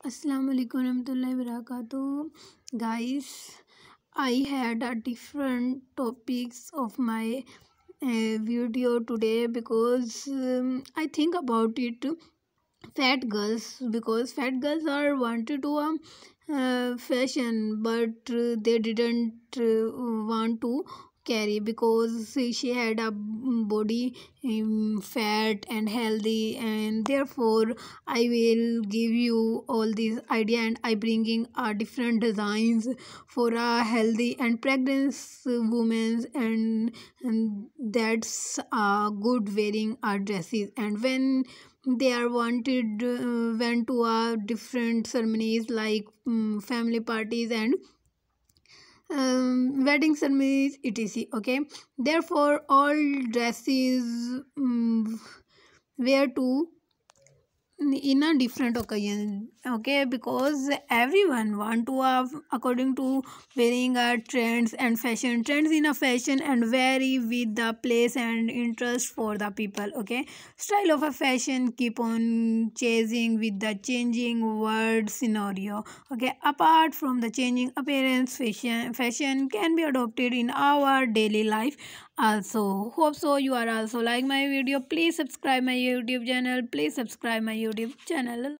Assalamu alaikum warahmatullahi wabarakatuh. Guys, I had a different topics of my video today because I think about it fat girls, because fat girls are wanted to fashion, but they didn't want to carry because she had a body fat and healthy, and therefore I will give you all these idea, and I bringing different designs for a healthy and pregnant women, and that's good wearing our dresses. And when they are wanted went to different ceremonies like family parties and wedding ceremonies etc. Okay, therefore all dresses wear to in a different occasion. Okay, because everyone want to have according to varying trends and fashion trends in a fashion and vary with the place and interest for the people. Okay, style of a fashion keep on chasing with the changing world scenario. Okay, apart from the changing appearance, fashion can be adopted in our daily life also. Hope so you are also like my video. Please subscribe my YouTube channel. Please subscribe my YouTube channel.